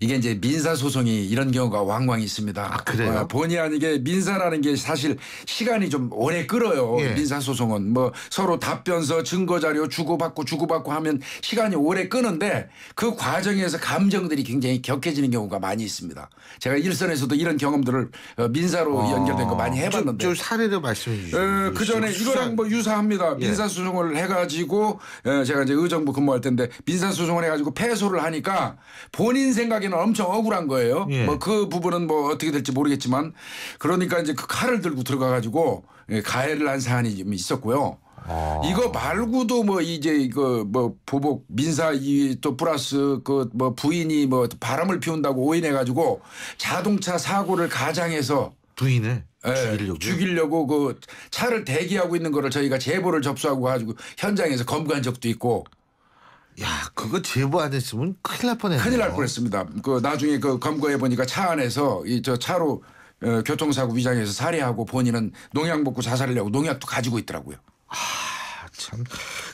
이게 이제 민사소송이 이런 경우가 왕왕 있습니다. 그래요? 본의 아니게 민사라는 게 사실 시간이 좀 오래 끌어요. 예. 민사소송은 뭐 서로 답변서 증거자료 주고받고 하면 시간이 오래 끄는데 그 과정에서 감정들이 굉장히 격해지는 경우가 많이 있습니다. 제가 일선에서도 이런 경험들을 민사로 연결된 거 많이 해봤는데. 좀 사례를 말씀해 주시죠. 그 전에 이거랑 뭐 유사합니다. 예. 민사소송을 해가지고 제가 이제 의정부 근무할 때인데 민사소송을 해가지고 패소를 하니까 본인 생각에는 엄청 억울한 거예요. 예. 뭐 그 부분은 뭐 어떻게 될지 모르겠지만 그러니까 이제 그 칼을 들고 들어가가지고 가해를 한 사안이 좀 있었고요. 이거 말고도 뭐 이제 이거 뭐 보복 민사 또 플러스 그 뭐 부인이 뭐 바람을 피운다고 오인해가지고 자동차 사고를 가장해서 부인을 죽이려고 그 차를 대기하고 있는 거를 저희가 제보를 접수하고 가지고 현장에서 검거한 적도 있고. 야, 그거 제보 안 했으면 큰일 날 뻔했네요. 큰일 날 뻔했습니다. 그 나중에 그 검거해 보니까 차 안에서 이 저 차로 교통사고 위장해서 살해하고 본인은 농약 먹고 자살하려고 농약도 가지고 있더라고요. 참.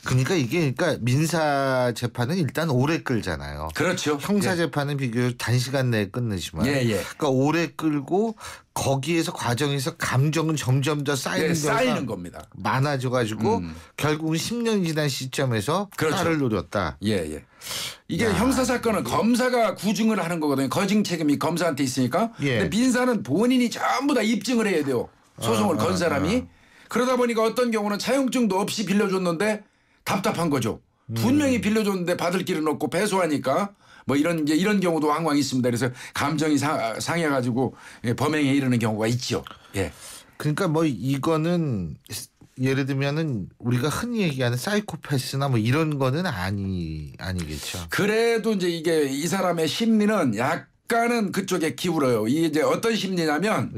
그러니까 이게 민사 재판은 일단 오래 끌잖아요. 그렇죠. 형사 재판은 비교적 단시간 내에 끝내지만, 그러니까 오래 끌고 거기에서 과정에서 감정은 점점 더 쌓이는 겁니다. 많아져가지고 결국은 10년 지난 시점에서 딸을 노렸다. 이게 형사 사건은 검사가 구증을 하는 거거든요. 거증 책임이 검사한테 있으니까. 근데 민사는 본인이 전부 다 입증을 해야 돼요. 소송을 건 사람이. 그러다 보니까 어떤 경우는 차용증도 없이 빌려줬는데 답답한 거죠. 분명히 빌려줬는데 받을 길은 없고 패소하니까 뭐 이런 경우도 왕왕 있습니다. 그래서 감정이 상해가지고 범행에 이르는 경우가 있죠. 예. 그러니까 뭐 이거는 예를 들면은 우리가 흔히 얘기하는 사이코패스나 뭐 이런 거는 아니겠죠. 그래도 이제 이게 이 사람의 심리는 약간은 그쪽에 기울어요. 이게 이제 어떤 심리냐면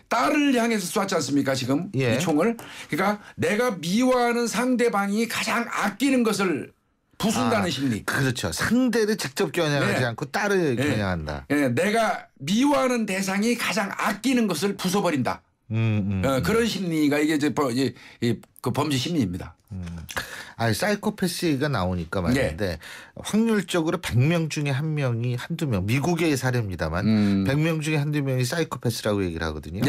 딸을 향해서 쐈지 않습니까 지금 이 총을. 그러니까 내가 미워하는 상대방이 가장 아끼는 것을 부순다는 심리. 그렇죠. 상대를 직접 겨냥하지 않고 딸을 겨냥한다. 내가 미워하는 대상이 가장 아끼는 것을 부숴버린다. 그런 심리가 이게 이제 그 범죄 심리입니다. 사이코패스 얘기가 나오니까 말인데 확률적으로 100명 중에 한 명이 한두 명, 미국의 사례입니다만 100명 중에 한두 명이 사이코패스라고 얘기를 하거든요.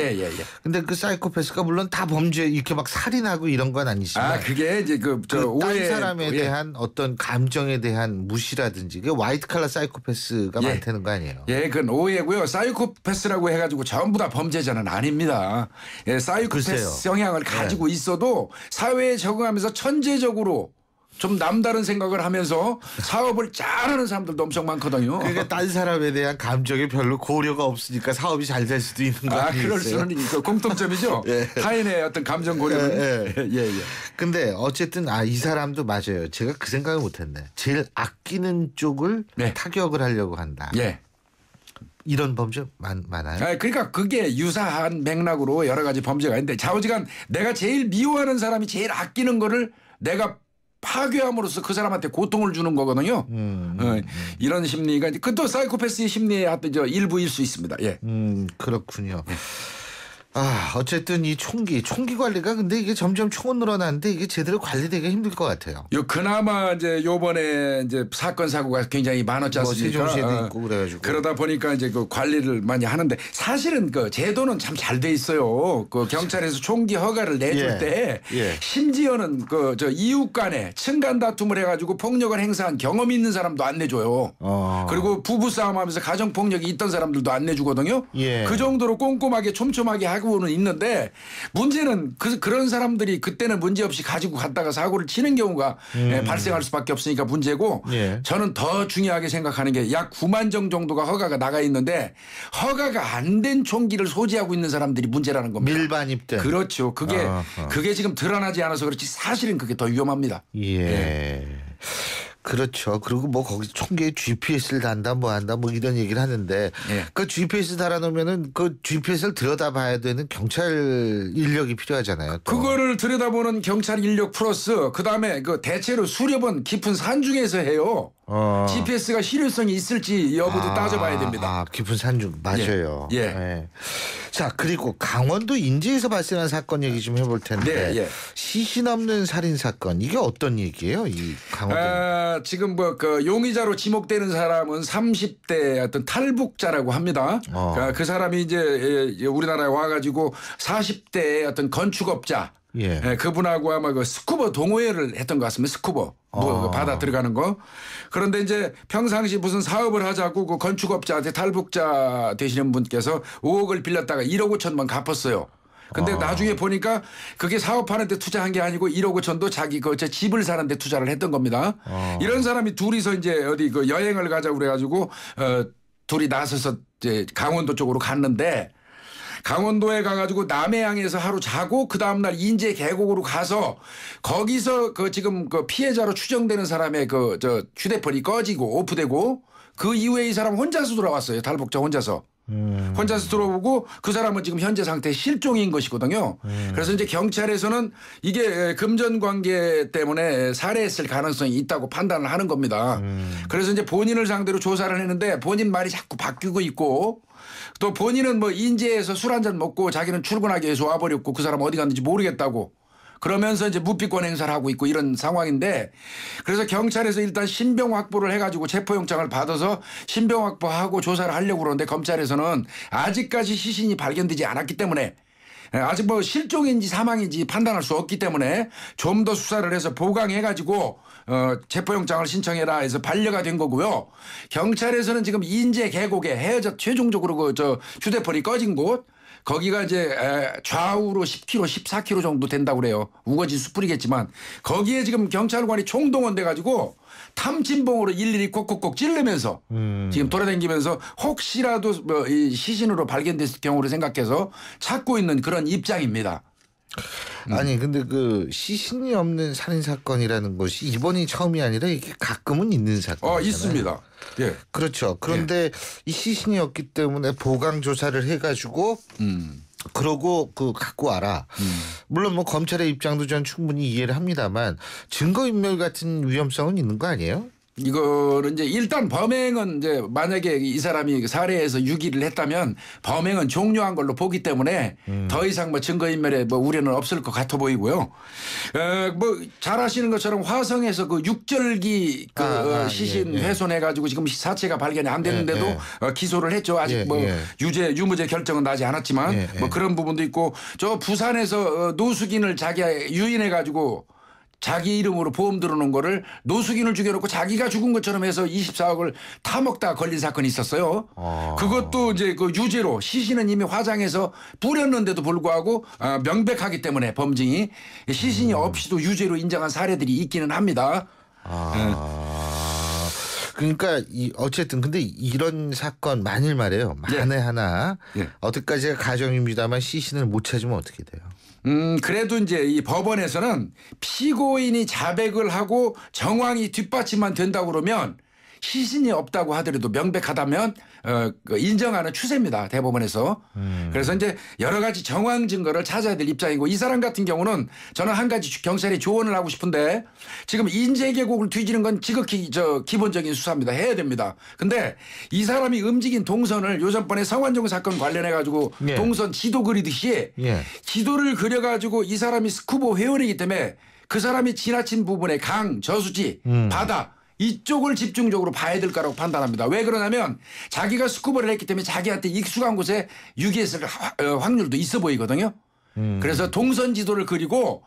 근데 그 사이코패스가 물론 다 범죄 이렇게 막 살인하고 이런 건 아니지만 그게 이제 다른 사람에 대한 어떤 감정에 대한 무시라든지 그 화이트 칼라 사이코패스가 많다는 거 아니에요. 그건 오해고요. 사이코패스라고 해가지고 전부 다 범죄자는 아닙니다. 사이코패스 글쎄요. 성향을 가지고 있어도 사회에 적응하면서 천재적으로 좀 남다른 생각을 하면서 사업을 잘하는 사람들도 엄청 많거든요. 그러니까 딴 사람에 대한 감정이 별로 고려가 없으니까 사업이 잘 될 수도 있는 거 아니겠어요? 그럴 수는 있고 공통점이죠. 타인의 어떤 감정 고려는. 근데 어쨌든 이 사람도 맞아요. 제가 그 생각을 못했네. 제일 아끼는 쪽을 타격을 하려고 한다. 이런 범죄 많아요? 그러니까 그게 유사한 맥락으로 여러 가지 범죄가 있는데 좌우지간 내가 제일 미워하는 사람이 제일 아끼는 거를 내가 파괴함으로써 그 사람한테 고통을 주는 거거든요. 이런 심리가 그것도 사이코패스의 심리의 어떤 일부일 수 있습니다. 그렇군요. 어쨌든 이 총기 관리가 근데 이게 점점 총은 늘어나는데 이게 제대로 관리되기가 힘들 것 같아요. 그나마 이제 요번에 이제 사건 사고가 굉장히 많았지 않습니까? 세종시에도 있고 그래가지고 그러다 보니까 이제 그 관리를 많이 하는데 사실은 그 제도는 참 잘 돼 있어요. 그 경찰에서 총기 허가를 내줄 때 심지어는 그 이웃 간에 층간 다툼을 해가지고 폭력을 행사한 경험 있는 사람도 안 내줘요. 그리고 부부 싸움하면서 가정 폭력이 있던 사람들도 안 내주거든요. 그 정도로 꼼꼼하게 촘촘하게 하고는 있는데 문제는 그런 사람들이 그때는 문제 없이 가지고 갔다가 사고를 치는 경우가 발생할 수밖에 없으니까 문제고 저는 더 중요하게 생각하는 게 약 9만 정 정도가 허가가 나가 있는데 허가가 안 된 총기를 소지하고 있는 사람들이 문제라는 겁니다. 밀반 입대. 그렇죠. 그게 지금 드러나지 않아서 그렇지 사실은 그게 더 위험합니다. 그렇죠. 그리고 뭐 거기 총기에 GPS를 단다 뭐 한다 뭐 이런 얘기를 하는데 예. 그 GPS 달아놓으면은 그 GPS를 들여다봐야 되는 경찰 인력이 필요하잖아요. 또. 그거를 들여다보는 경찰 인력 플러스 그다음에 그 대체로 수렵은 깊은 산 중에서 해요. GPS가 실효성이 있을지 여부도 따져봐야 됩니다. 깊은 산중 맞아요. 예. 예. 자 그리고 강원도 인제에서 발생한 사건 얘기 좀 해볼 텐데 네, 예. 시신 없는 살인 사건 이게 어떤 얘기예요? 이 강원도. 지금 뭐 그 용의자로 지목되는 사람은 30대 어떤 탈북자라고 합니다. 그 사람이 이제 우리나라에 와가지고 40대의 어떤 건축업자. 예. 그분하고 아마 그 스쿠버 동호회를 했던 것 같습니다. 스쿠버. 뭐 바다 들어가는 거. 그런데 이제 평상시 무슨 사업을 하자고 그 건축업자한테 탈북자 되시는 분께서 5억을 빌렸다가 1억 5천만 갚았어요. 근데 나중에 보니까 그게 사업하는 데 투자한 게 아니고 1억 5천도 자기 그 집을 사는 데 투자를 했던 겁니다. 이런 사람이 둘이서 이제 어디 그 여행을 가자고 그래가지고 둘이 나서서 이제 강원도 쪽으로 갔는데 강원도에 가가지고 남해항에서 하루 자고 그 다음날 인제 계곡으로 가서 거기서 그 지금 그 피해자로 추정되는 사람의 그 저 휴대폰이 꺼지고 오프되고 그 이후에 이 사람 혼자서 돌아왔어요. 탈북자 혼자서. 혼자서 들어오고 그 사람은 지금 현재 상태 실종인 것이거든요. 그래서 이제 경찰에서는 이게 금전 관계 때문에 살해했을 가능성이 있다고 판단을 하는 겁니다. 그래서 이제 본인을 상대로 조사를 했는데 본인 말이 자꾸 바뀌고 있고 또 본인은 뭐 인제에서 술 한잔 먹고 자기는 출근하기 위해서 와버렸고 그 사람 어디 갔는지 모르겠다고 그러면서 이제 무피권 행사를 하고 있고 이런 상황인데 그래서 경찰에서 일단 신병 확보를 해가지고 체포영장을 받아서 신병 확보하고 조사를 하려고 그러는데 검찰에서는 아직까지 시신이 발견되지 않았기 때문에 아직 뭐 실종인지 사망인지 판단할 수 없기 때문에 좀 더 수사를 해서 보강해가지고 체포영장을 신청해라 해서 반려가 된 거고요. 경찰에서는 지금 인제 계곡에 헤어져 최종적으로 그 저 휴대폰이 꺼진 곳 거기가 이제 좌우로 10km, 14km 정도 된다고 그래요. 우거진 숯불이겠지만 거기에 지금 경찰관이 총동원돼 가지고 탐진봉으로 일일이 꼭꼭꼭 찌르면서 지금 돌아다니면서 혹시라도 뭐 이 시신으로 발견됐을 경우를 생각해서 찾고 있는 그런 입장입니다. 아니 근데 그 시신이 없는 살인 사건이라는 것이 이번이 처음이 아니라 이게 가끔은 있는 사건이잖아요. 있습니다. 예. 그렇죠. 그런데 이 시신이 없기 때문에 보강 조사를 해가지고 그러고 그 갖고 와라. 물론 뭐 검찰의 입장도 전 충분히 이해를 합니다만 증거인멸 같은 위험성은 있는 거 아니에요? 이거는 이제 일단 범행은 이제 만약에 이 사람이 살해해서 유기를 했다면 범행은 종료한 걸로 보기 때문에 더 이상 뭐 증거인멸에 뭐 우려는 없을 것 같아 보이고요. 뭐 잘 아시는 것처럼 화성에서 그 육절기 그 시신 훼손해가지고 지금 사체가 발견이 안 됐는데도 기소를 했죠. 아직 뭐 유무죄 결정은 나지 않았지만 뭐 그런 부분도 있고 저 부산에서 노숙인을 자기가 유인해가지고 자기 이름으로 보험 들어놓은 거를 노숙인을 죽여놓고 자기가 죽은 것처럼 해서 24억을 타먹다가 걸린 사건이 있었어요. 그것도 이제 그 유죄로 시신은 이미 화장해서 뿌렸는데도 불구하고 명백하기 때문에 범증이 시신이 없이도 유죄로 인정한 사례들이 있기는 합니다. 그러니까 어쨌든 근데 이런 사건 만일 말이에요. 만에 하나 어디까지가 가정입니다만 시신을 못 찾으면 어떻게 돼요? 그래도 이제 이 법원에서는 피고인이 자백을 하고 정황이 뒷받침만 된다고 그러면 시신이 없다고 하더라도 명백하다면 인정하는 추세입니다. 대법원에서. 그래서 이제 여러 가지 정황 증거를 찾아야 될 입장이고 이 사람 같은 경우는 저는 한 가지 경찰에 조언을 하고 싶은데 지금 인제 계곡을 뒤지는 건 지극히 기본적인 수사입니다. 해야 됩니다. 근데 이 사람이 움직인 동선을 요전번에 성완종 사건 관련해 가지고 동선 지도 그리듯이 지도를 그려 가지고 이 사람이 스쿠버 회원이기 때문에 그 사람이 지나친 부분에 강, 저수지, 바다 이쪽을 집중적으로 봐야 될 거라고 판단합니다. 왜 그러냐면 자기가 스쿠버를 했기 때문에 자기한테 익숙한 곳에 유기했을 확률도 있어 보이거든요. 그래서 동선 지도를 그리고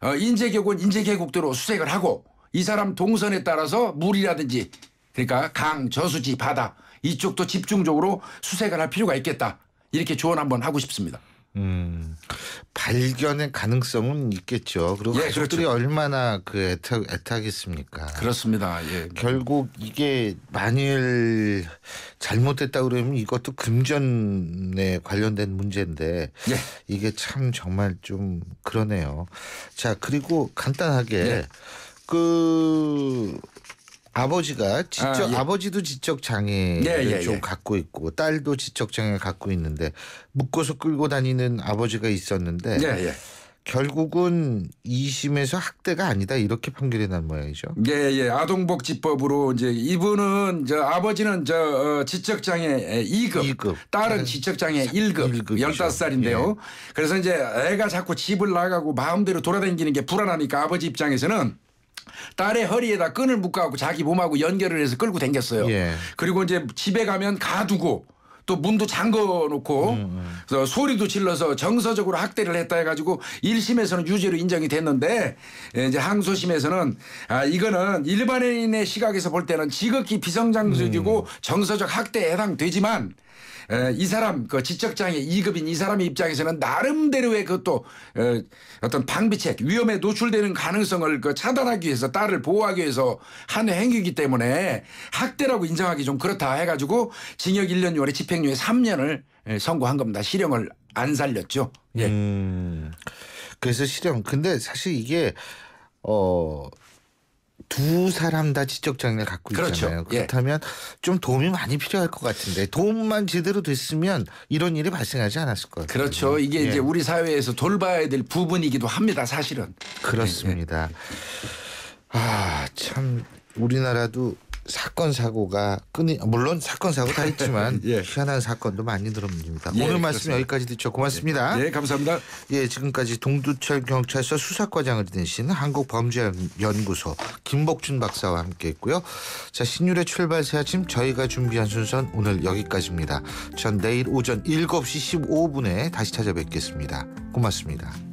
인제계곡은 인제계곡대로 수색을 하고 이 사람 동선에 따라서 물이라든지 그러니까 강, 저수지, 바다 이쪽도 집중적으로 수색을 할 필요가 있겠다. 이렇게 조언 한번 하고 싶습니다. 발견의 가능성은 있겠죠. 그리고 가족들이 그렇죠. 얼마나 그 애타겠습니까. 그렇습니다. 결국 이게 만일 잘못됐다 그러면 이것도 금전에 관련된 문제인데 이게 참 정말 좀 그러네요. 자 그리고 간단하게 그 아버지가 지적 예. 아버지도 지적 장애를 예, 좀 예. 갖고 있고 딸도 지적 장애 갖고 있는데 묶어서 끌고 다니는 아버지가 있었는데 예, 예. 결국은 2심에서 학대가 아니다 이렇게 판결이 난 모양이죠. 예, 예. 아동복지법으로 이제 이분은 아버지는 지적장애 2급, 딸은 지적장애 1급, 15살인데요. 그래서 이제 애가 자꾸 집을 나가고 마음대로 돌아다니는 게 불안하니까 아버지 입장에서는 딸의 허리에다 끈을 묶어갖고 자기 몸하고 연결을 해서 끌고 다녔어요. 예. 그리고 이제 집에 가면 가두고 또 문도 잠궈 놓고 그래서 소리도 질러서 정서적으로 학대를 했다 해가지고 1심에서는 유죄로 인정이 됐는데 이제 항소심에서는 이거는 일반인의 시각에서 볼 때는 지극히 비정상적이고 정서적 학대에 해당되지만 이 사람 그 지적장애 2급인 이 사람의 입장에서는 나름대로의 그것도 어떤 방비책 위험에 노출되는 가능성을 차단하기 위해서 딸을 보호하기 위해서 한 행위이기 때문에 학대라고 인정하기 좀 그렇다 해가지고 징역 1년 6월에 집행유예 3년을 선고한 겁니다. 실형을 안 살렸죠. 예. 그래서 실형. 근데 사실 이게 두 사람 다 지적장애를 갖고 있잖아요. 그렇죠. 예. 그렇다면 좀 도움이 많이 필요할 것 같은데 도움만 제대로 됐으면 이런 일이 발생하지 않았을 것 같아요. 그렇죠. 이게 이제 우리 사회에서 돌봐야 될 부분이기도 합니다. 사실은. 그렇습니다. 참 우리나라도 사건 사고가 물론 사건 사고 다 있지만 예. 희한한 사건도 많이 늘어납니다. 예, 오늘 말씀 그렇습니다. 여기까지 듣죠. 고맙습니다. 네, 감사합니다. 예, 지금까지 동두철 경찰서 수사과장을 지내신 한국범죄연구소 김복준 박사와 함께했고요. 자, 신율의 출발 새 아침 저희가 준비한 순서는 오늘 여기까지입니다. 전 내일 오전 7시 15분에 다시 찾아뵙겠습니다. 고맙습니다.